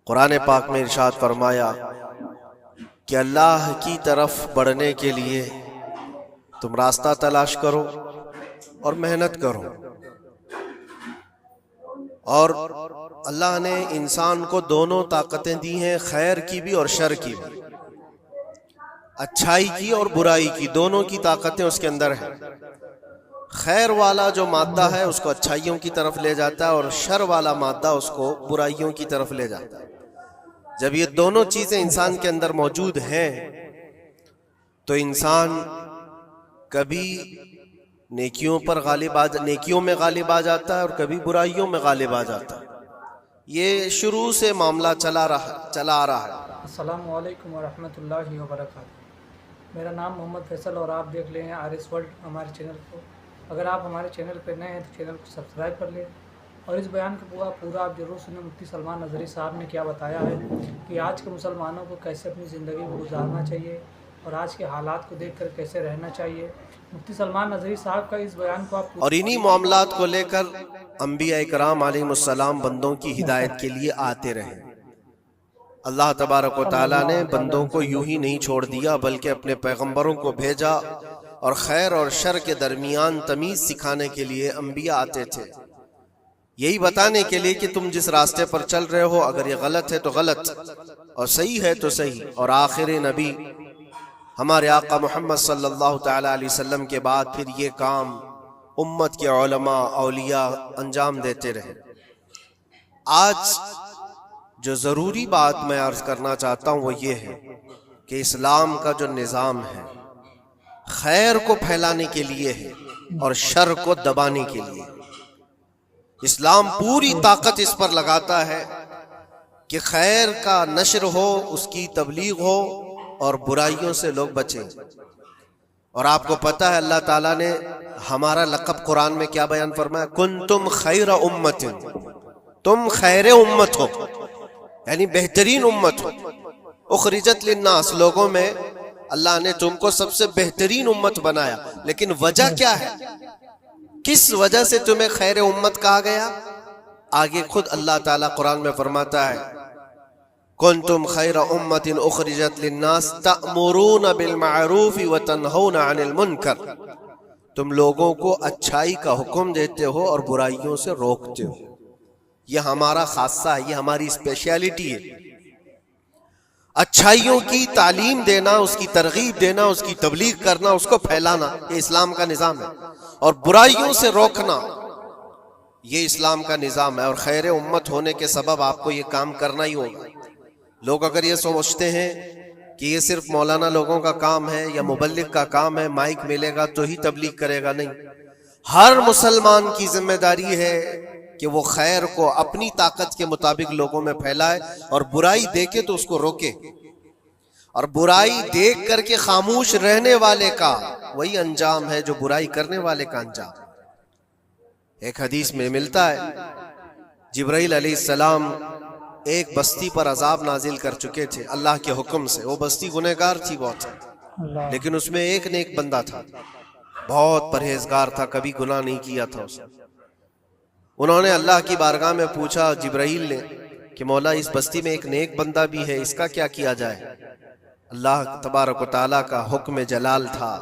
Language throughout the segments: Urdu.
قرآن پاک میں ارشاد فرمایا کہ اللہ کی طرف بڑھنے کے لیے تم راستہ تلاش کرو اور محنت کرو. اور اللہ نے انسان کو دونوں طاقتیں دی ہیں، خیر کی بھی اور شر کی بھی، اچھائی کی اور برائی کی، دونوں کی طاقتیں اس کے اندر ہیں. خیر والا جو مادہ ہے اس کو اچھائیوں کی طرف لے جاتا ہے، اور شر والا مادہ اس کو برائیوں کی طرف لے جاتا ہے. جب یہ دونوں چیزیں انسان کے اندر موجود ہیں تو انسان کبھی نیکیوں میں غالب آ جاتا ہے اور کبھی برائیوں میں غالب آ جاتا ہے. یہ شروع سے معاملہ چلا آ رہا ہے. السلام علیکم ورحمۃ اللہ وبرکاتہ. میرا نام محمد فیصل اور آپ دیکھ لیں RS ورلڈ ہمارے چینل کو. اگر آپ ہمارے چینل پہ نئے ہیں تو چینل کو سبسکرائب کر لیں، اور اس بیان کو پورا آپ ضرور سنیں. مفتی سلمان نظری صاحب نے کیا بتایا ہے کہ آج کے مسلمانوں کو کیسے اپنی زندگی کو گزارنا چاہیے اور آج کے حالات کو دیکھ کر کیسے رہنا چاہیے. مفتی سلمان نظری صاحب کا اس بیان کو آپ اور انہی معاملات کو لے کر انبیاء کرام علیہ السلام بندوں کی ہدایت کے لیے آتے رہے. اللہ تبارک و تعالیٰ نے بندوں کو یوں ہی نہیں چھوڑ دیا، بلکہ اپنے پیغمبروں کو بھیجا اور خیر اور شر کے درمیان تمیز سکھانے کے لیے انبیاء آتے تھے، یہی بتانے کے لیے کہ تم جس راستے پر چل رہے ہو اگر یہ غلط ہے تو غلط اور صحیح ہے تو صحیح. اور آخر نبی ہمارے آقا محمد صلی اللہ تعالی علیہ وسلم کے بعد پھر یہ کام امت کے علماء اولیاء انجام دیتے رہے. آج جو ضروری بات میں عرض کرنا چاہتا ہوں وہ یہ ہے کہ اسلام کا جو نظام ہے خیر کو پھیلانے کے لیے ہے اور شر کو دبانے کے لیے. اسلام پوری طاقت اس پر لگاتا ہے کہ خیر کا نشر ہو، اس کی تبلیغ ہو اور برائیوں سے لوگ بچیں. اور آپ کو پتہ ہے اللہ تعالیٰ نے ہمارا لقب قرآن میں کیا بیان فرمایا؟ کنتم خیر امت، تم خیر امت ہو، یعنی بہترین امت ہو. اخرجت للناس، لوگوں میں اللہ نے تم کو سب سے بہترین امت بنایا. لیکن وجہ کیا ہے؟ کس وجہ سے تمہیں خیر امت کہا گیا؟ آگے خود اللہ تعالیٰ قرآن میں فرماتا ہے کنتم خیر امت اخرجت للناس تأمرون بالمعروف وتنہون عن المنکر، تم لوگوں کو اچھائی کا حکم دیتے ہو اور برائیوں سے روکتے ہو. یہ ہمارا خاصہ ہے، یہ ہماری اسپیشیلٹی ہے. اچھائیوں کی تعلیم دینا، اس کی ترغیب دینا، اس کی تبلیغ کرنا، اس کو پھیلانا، یہ اسلام کا نظام ہے. اور برائیوں سے روکنا یہ اسلام کا نظام ہے. اور خیر امت ہونے کے سبب آپ کو یہ کام کرنا ہی ہوگا. لوگ اگر یہ سمجھتے ہیں کہ یہ صرف مولانا لوگوں کا کام ہے یا مبلغ کا کام ہے، مائک ملے گا تو ہی تبلیغ کرے گا، نہیں. ہر مسلمان کی ذمہ داری ہے کہ وہ خیر کو اپنی طاقت کے مطابق لوگوں میں پھیلائے اور برائی دیکھے تو اس کو روکے. اور برائی دیکھ کر کے خاموش رہنے والے کا وہی انجام ہے جو برائی کرنے والے کا انجام. ایک حدیث میں ملتا ہے جبرائیل علیہ السلام ایک بستی پر عذاب نازل کر چکے تھے اللہ کے حکم سے. وہ بستی گنہگار تھی بہت، لیکن اس میں ایک نیک بندہ تھا، بہت پرہیزگار تھا، کبھی گناہ نہیں کیا تھا اس نے. انہوں نے اللہ کی بارگاہ میں پوچھا جبرائیل نے کہ مولا اس بستی میں ایک نیک بندہ بھی ہے، اس کا کیا کیا جائے؟ اللہ تبارک و تعالیٰ کا حکم جلال تھا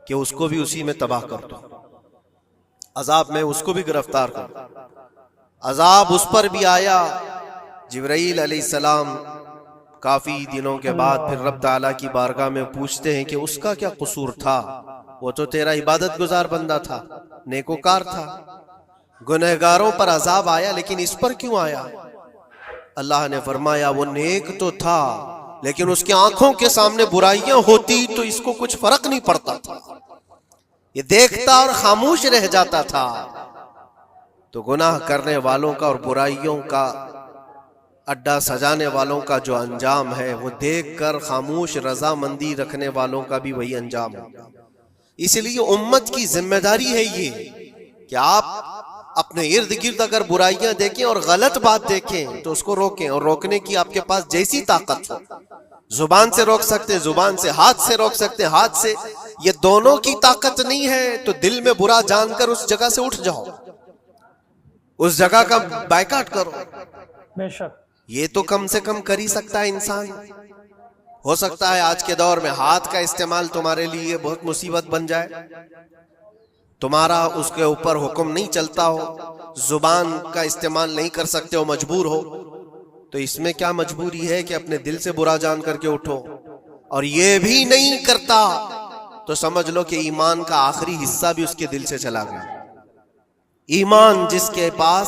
کہ اس کو بھی اسی میں تباہ کر دو، عذاب میں اس کو بھی گرفتار کر دو. عذاب اس پر بھی آیا. جبرائیل علیہ السلام کافی دنوں کے بعد پھر رب تعالیٰ کی بارگاہ میں پوچھتے ہیں کہ اس کا کیا قصور تھا؟ وہ تو تیرا عبادت گزار بندہ تھا، نیکوکار تھا، گنہگاروں پر عذاب آیا، لیکن اس پر کیوں آیا؟ اللہ نے فرمایا وہ نیک تو تھا لیکن اس کی آنکھوں کے سامنے برائیاں ہوتی تو اس کو کچھ فرق نہیں پڑتا تھا، یہ دیکھتا اور خاموش رہ جاتا تھا. تو گناہ کرنے والوں کا اور برائیوں کا اڈا سجانے والوں کا جو انجام ہے وہ دیکھ کر خاموش رضامندی رکھنے والوں کا بھی وہی انجام ہوگا. اس لیے امت کی ذمہ داری ہے یہ کہ آپ اپنے ارد گرد اگر برائیاں دیکھیں اور غلط بات دیکھیں تو اس کو روکیں. اور روکنے کی آپ کے پاس جیسی طاقت ہو، زبان سے روک سکتے، زبان سے، ہاتھ سے روک سکتے، ہاتھ سے. یہ دونوں کی طاقت نہیں ہے تو دل میں برا جان کر اس جگہ سے اٹھ جاؤ، اس جگہ کا بائیکاٹ کرو. بے شک یہ تو کم سے کم کر ہی سکتا ہے انسان. ہو سکتا ہے آج کے دور میں ہاتھ کا استعمال تمہارے لیے بہت مصیبت بن جائے, تمہارا اس کے اوپر حکم نہیں چلتا ہو, زبان کا استعمال نہیں کر سکتے ہو, مجبور ہو, تو اس میں کیا مجبوری ہے کہ اپنے دل سے برا جان کر کے اٹھو. اور یہ بھی نہیں کرتا تو سمجھ لو کہ ایمان کا آخری حصہ بھی اس کے دل سے چلا گیا. ایمان جس کے پاس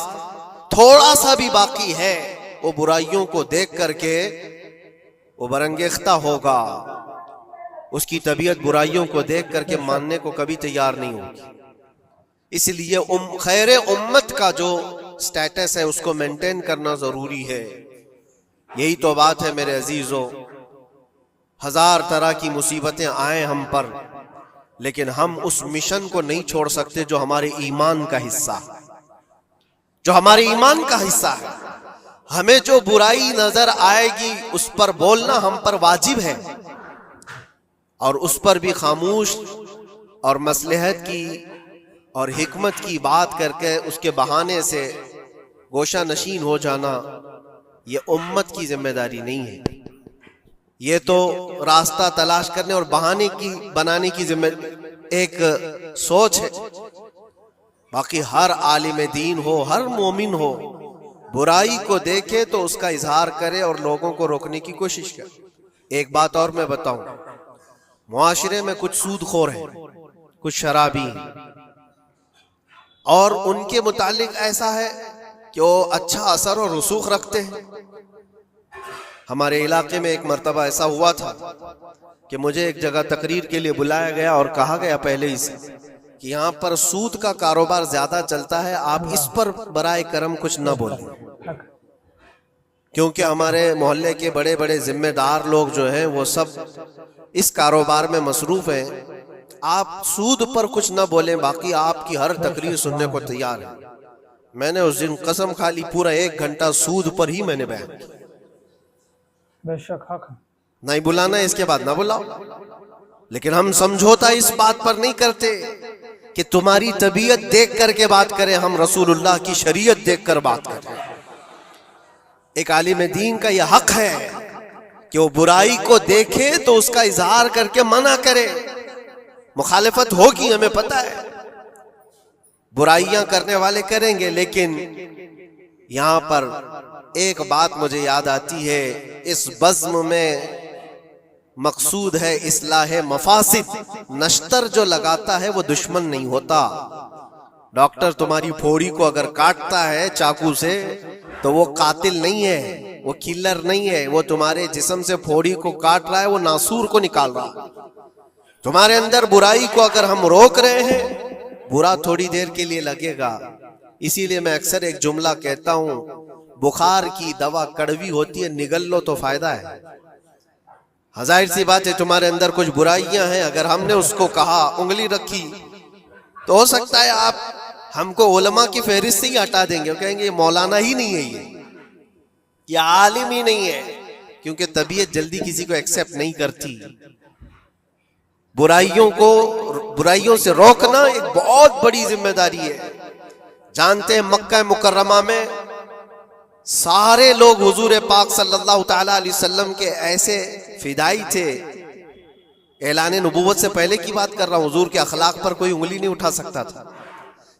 تھوڑا سا بھی باقی ہے وہ برائیوں کو دیکھ کر کے وہ برانگیختہ ہوگا, اس کی طبیعت برائیوں کو دیکھ کر کے ماننے کو کبھی تیار نہیں ہوگی. اس لیے خیر امت کا جو سٹیٹس ہے اس کو مینٹین کرنا ضروری ہے. یہی تو بات ہے میرے عزیزو. ہزار طرح کی مصیبتیں آئیں ہم پر, لیکن ہم اس مشن کو نہیں چھوڑ سکتے جو ہمارے ایمان کا حصہ ہے, جو ہمارے ایمان کا حصہ ہے. ہمیں جو برائی نظر آئے گی اس پر بولنا ہم پر واجب ہے, اور اس پر بھی خاموش اور مصلحت کی اور حکمت کی بات کر کے اس کے بہانے سے گوشہ نشین ہو جانا یہ امت کی ذمہ داری نہیں ہے. یہ تو راستہ تلاش کرنے اور بہانے کی بنانے کی ذمہ ایک سوچ ہے. باقی ہر عالم دین ہو, ہر مومن ہو, برائی کو دیکھے تو اس کا اظہار کرے اور لوگوں کو روکنے کی کوشش کرے. ایک بات اور میں بتاؤں, معاشرے میں کچھ سود خور ہیں, کچھ شرابی ہیں, اور ان کے متعلق ایسا ہے کہ وہ اچھا اثر اور رسوخ رکھتے ہیں. ہمارے علاقے میں ایک مرتبہ ایسا ہوا تھا کہ مجھے ایک جگہ تقریر کے لیے بلایا گیا اور کہا گیا پہلے ہی سے کہ یہاں پر سود کا کاروبار زیادہ چلتا ہے, آپ اس پر برائے کرم کچھ نہ بولیں, کیونکہ ہمارے محلے کے بڑے بڑے ذمہ دار لوگ جو ہیں وہ سب اس کاروبار میں مصروف ہیں. آپ سود پر کچھ نہ بولیں, باقی آپ کی ہر تقریر سننے کو تیار ہے. میں نے اس دن قسم کھا لی, پورا 1 گھنٹہ سود پر ہی میں نے بیان کیا. بے شک حق نہیں بلانا اس کے بعد نہ بلاؤ, لیکن ہم سمجھوتا اس بات پر نہیں کرتے کہ تمہاری طبیعت دیکھ کر کے بات کریں, ہم رسول اللہ کی شریعت دیکھ کر بات کریں. ایک عالم دین کا یہ حق ہے کہ وہ برائی کو دیکھے تو اس کا اظہار کر کے منع کرے. مخالفت ہوگی, ہمیں پتہ ہے, برائیاں کرنے والے کریں گے, لیکن یہاں پر ایک بات مجھے یاد آتی ہے, اس بزم میں مقصود ہے اصلاح مفاسد. نشتر جو لگاتا ہے وہ دشمن نہیں ہوتا. ڈاکٹر تمہاری پھوڑی کو اگر کاٹتا ہے چاقو سے تو وہ قاتل نہیں ہے, وہ کلر نہیں ہے, وہ تمہارے جسم سے پھوڑی کو کاٹ رہا ہے, وہ ناسور کو نکال رہا. تمہارے اندر برائی کو اگر ہم روک رہے ہیں, برا تھوڑی دیر کے لیے لگے گا. اسی لیے میں اکثر ایک جملہ کہتا ہوں, بخار کی دوا کڑوی ہوتی ہے, نگل لو تو فائدہ ہے. ظاہر سی بات ہے تمہارے اندر کچھ برائیاں ہیں, اگر ہم نے اس کو کہا, انگلی رکھی, تو ہو سکتا ہے آپ ہم کو علماء کی فہرست سے ہی ہٹا دیں گے, کہیں گے یہ مولانا ہی نہیں ہے, یہ عالم ہی نہیں ہے, کیونکہ طبیعت جلدی کسی کو ایکسپٹ نہیں کرتی. برائیوں سے روکنا ایک بہت بڑی ذمہ داری ہے. جانتے ہیں مکہ مکرمہ میں سارے لوگ حضور پاک صلی اللہ تعالی علیہ وسلم کے ایسے فدائی تھے, اعلان نبوت سے پہلے کی بات کر رہا ہوں, حضور کے اخلاق پر کوئی انگلی نہیں اٹھا سکتا تھا.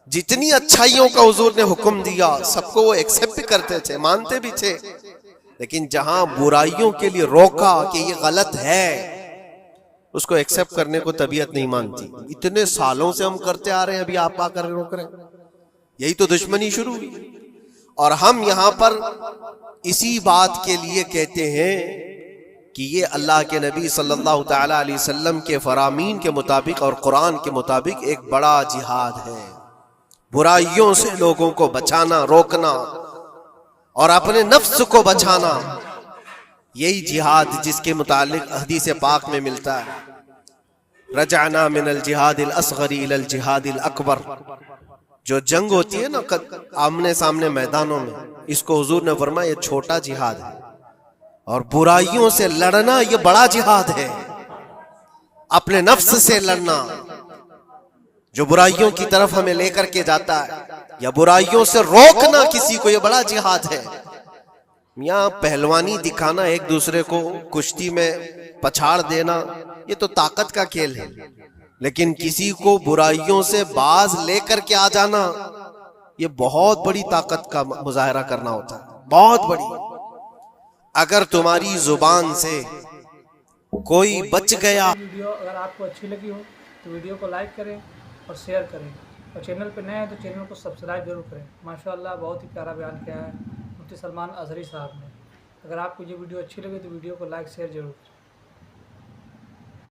جتنی اچھائیوں کا حضور نے حکم دیا سب کو وہ ایکسپٹ کرتے تھے, مانتے بھی تھے, لیکن جہاں برائیوں کے لیے روکا کہ یہ غلط ہے, اس کو ایکسپٹ کرنے کو طبیعت نہیں مانتی. اتنے سالوں سے ہم کرتے آ رہے ہیں, ابھی آپ آ کر روک رہے ہیں, یہی تو دشمنی شروع ہوئی. اور ہم یہاں پر اسی بات کے لیے کہتے ہیں کہ یہ اللہ کے نبی صلی اللہ تعالی علیہ وسلم کے فرامین کے مطابق اور قرآن کے مطابق ایک بڑا جہاد ہے. برائیوں سے لوگوں کو بچانا, روکنا اور اپنے نفس کو بچانا, یہی جہاد جس کے متعلق حدیث پاک میں ملتا ہے, رجعنا من الجہاد الاصغر الى الجہاد الاکبر. جو جنگ ہوتی ہے نا آمنے سامنے میدانوں میں, اس کو حضور نے فرمایا یہ چھوٹا جہاد ہے, اور برائیوں سے لڑنا یہ بڑا جہاد ہے. اپنے نفس سے لڑنا جو برائیوں کی طرف ہمیں لے کر کے جاتا ہے, یا برائیوں سے روکنا کسی کو, یہ بڑا جہاد ہے. یہاں پہلوانی دکھانا، ایک دوسرے کو کشتی میں پچھاڑ دینا، یہ تو طاقت کا کھیل ہے، لیکن کسی کو برائیوں سے باز لے کر کے آ جانا، یہ بہت بڑی طاقت کا مظاہرہ کرنا ہوتا ہے، بہت بڑی۔ اگر تمہاری زبان سے کوئی بچ گیا، ویڈیو اگر آپ کو اچھی لگی ہو تو ویڈیو کو لائک کریں اور شیئر کریں، اور چینل پہ نئے ہیں تو چینل کو سبسکرائب ضرور کریں۔ ماشاءاللہ بہت ہی پیارا بیان کیا ہے مفتی سلمان اظہری صاحب نے۔ اگر آپ کو یہ ویڈیو اچھی لگی تو ویڈیو کو لائک شیئر ضرور کریں۔